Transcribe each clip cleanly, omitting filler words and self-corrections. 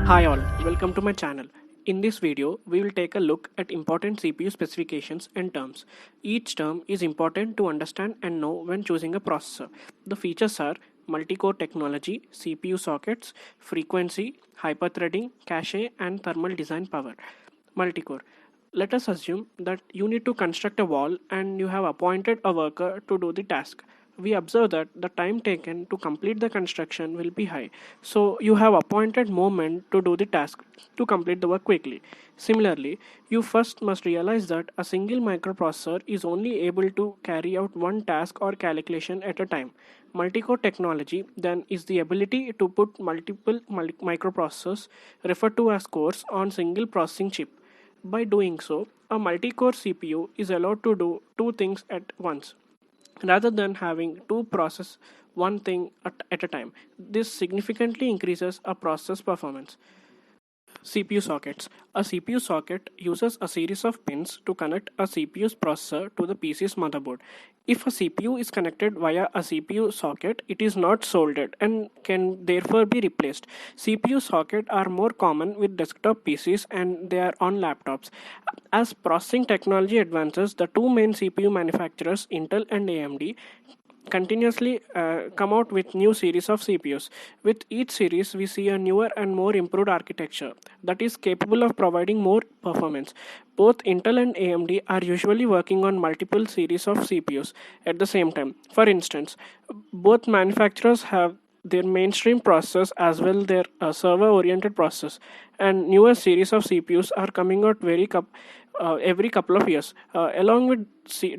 Hi all, welcome to my channel. In this video, we will take a look at important CPU specifications and terms. Each term is important to understand and know when choosing a processor. The features are multi-core technology, CPU sockets, frequency, hyperthreading, cache, and thermal design power. Multi-core. Let us assume that you need to construct a wall and you have appointed a worker to do the task. We observe that the time taken to complete the construction will be high. So you have appointed more men to do the task to complete the work quickly. Similarly, you first must realize that a single microprocessor is only able to carry out one task or calculation at a time. Multi-core technology then is the ability to put multiple microprocessors referred to as cores on single processing chip. By doing so, a multi-core CPU is allowed to do two things at once rather than having to process one thing at a time. This significantly increases a process performance. CPU sockets. A CPU socket uses a series of pins to connect a CPU's processor to the PC's motherboard. If a CPU is connected via a CPU socket, it is not soldered and can therefore be replaced. CPU sockets are more common with desktop PCs and they are on laptops. As processing technology advances, the two main CPU manufacturers, Intel and AMD, continuously come out with new series of CPUs. With each series, we see a newer and more improved architecture that is capable of providing more performance. Both Intel and AMD are usually working on multiple series of CPUs at the same time. For instance, both manufacturers have their mainstream processors as well their server oriented processors, and newer series of CPUs are coming out every couple of years. Along with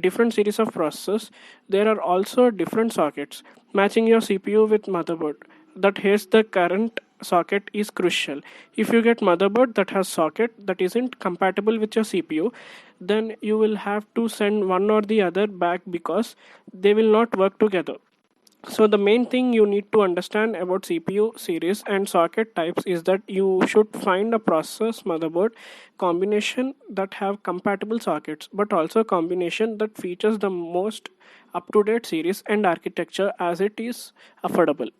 different series of processors, there are also different sockets matching your CPU with motherboard. That has the current socket is crucial. If you get motherboard that has socket that isn't compatible with your CPU, then you will have to send one or the other back because they will not work together. So the main thing you need to understand about CPU series and socket types is that you should find a processor motherboard combination that have compatible sockets, but also combination that features the most up-to-date series and architecture as it is affordable.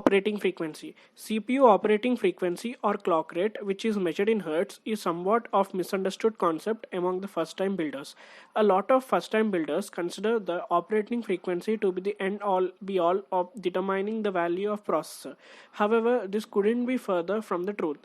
Operating frequency. CPU operating frequency or clock rate, which is measured in hertz, is somewhat of misunderstood concept among the first-time builders. A lot of first-time builders consider the operating frequency to be the end-all be-all of determining the value of processor. However, this couldn't be further from the truth.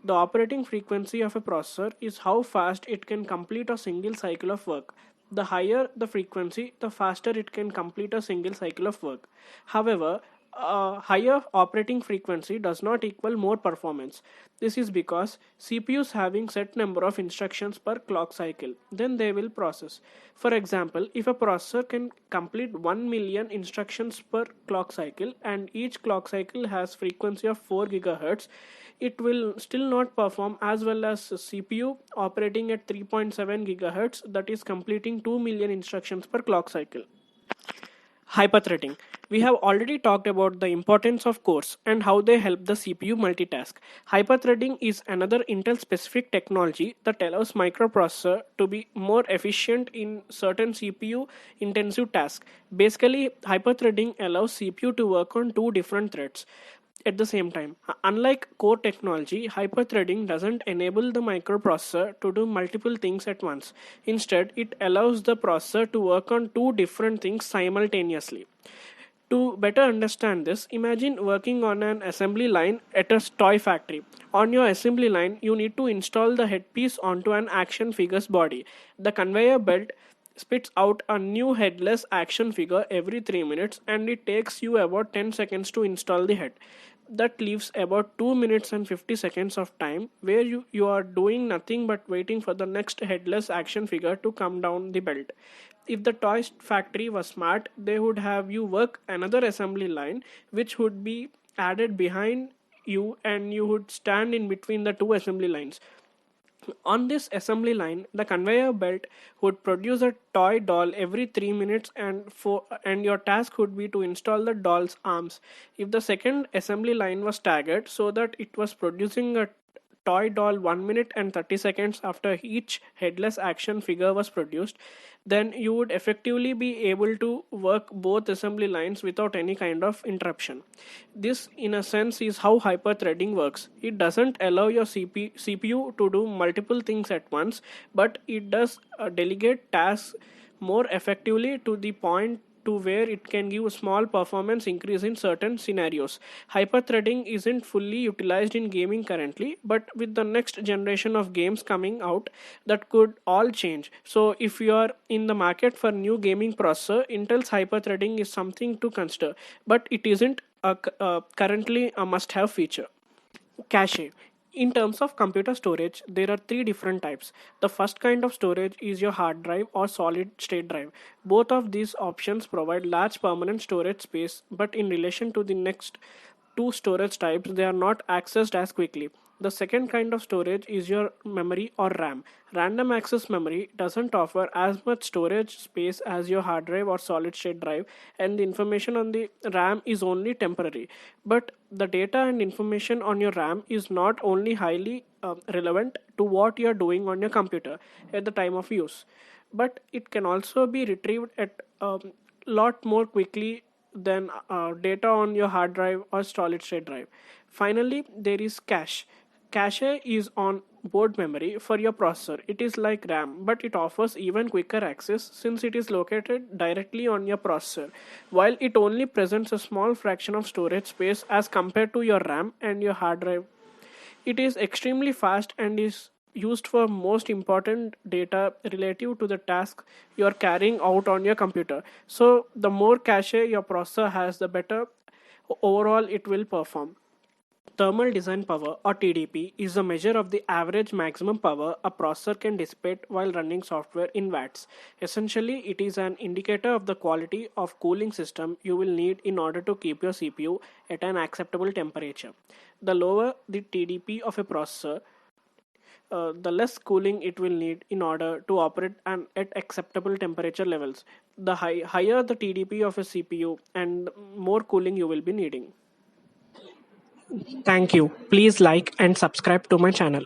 The operating frequency of a processor is how fast it can complete a single cycle of work. The higher the frequency, the faster it can complete a single cycle of work. However, a higher operating frequency does not equal more performance. This is because CPUs having set number of instructions per clock cycle, then they will process. For example, if a processor can complete 1 million instructions per clock cycle and each clock cycle has frequency of 4 GHz, it will still not perform as well as a CPU operating at 3.7 GHz that is completing 2 million instructions per clock cycle. Hyperthreading. We have already talked about the importance of cores and how they help the CPU multitask. Hyperthreading is another Intel specific technology that allows microprocessor to be more efficient in certain CPU intensive tasks. Basically, hyperthreading allows CPU to work on two different threads at the same time. Unlike core technology, hyperthreading doesn't enable the microprocessor to do multiple things at once. Instead, it allows the processor to work on two different things simultaneously. To better understand this, imagine working on an assembly line at a toy factory. On your assembly line, you need to install the headpiece onto an action figure's body. The conveyor belt spits out a new headless action figure every 3 minutes, and it takes you about 10 seconds to install the head. That leaves about 2 minutes and 50 seconds of time where you are doing nothing but waiting for the next headless action figure to come down the belt. If the toy factory was smart, they would have you work another assembly line which would be added behind you, and you would stand in between the two assembly lines. On this assembly line, the conveyor belt would produce a toy doll every 3 minutes, and your task would be to install the doll's arms. If the second assembly line was staggered so that it was producing a toy doll 1 minute and 30 seconds after each headless action figure was produced, then you would effectively be able to work both assembly lines without any kind of interruption. This, in a sense, is how hyperthreading works. It doesn't allow your CPU to do multiple things at once, but it does delegate tasks more effectively to the point to where it can give a small performance increase in certain scenarios. Hyperthreading isn't fully utilized in gaming currently, but with the next generation of games coming out, that could all change. So, if you are in the market for new gaming processor, Intel's hyperthreading is something to consider, but it isn't currently a must-have feature. Cache. In terms of computer storage, there are three different types. The first kind of storage is your hard drive or solid state drive. Both of these options provide large permanent storage space, but in relation to the next two storage types, they are not accessed as quickly. The second kind of storage is your memory or RAM. Random access memory doesn't offer as much storage space as your hard drive or solid state drive, and the information on the RAM is only temporary. But the data and information on your RAM is not only highly relevant to what you're doing on your computer at the time of use, but it can also be retrieved at a lot more quickly than data on your hard drive or solid state drive. Finally, there is cache. Cache is on board memory for your processor. It is like RAM, but it offers even quicker access since it is located directly on your processor. While it only presents a small fraction of storage space as compared to your RAM and your hard drive, it is extremely fast and is used for most important data relative to the task you are carrying out on your computer. So, the more cache your processor has, the better overall it will perform. Thermal design power, or TDP, is a measure of the average maximum power a processor can dissipate while running software in watts. Essentially, it is an indicator of the quality of cooling system you will need in order to keep your CPU at an acceptable temperature. The lower the TDP of a processor, the less cooling it will need in order to operate at acceptable temperature levels. The higher the TDP of a CPU, and more cooling you will be needing. Thank you. Please like and subscribe to my channel.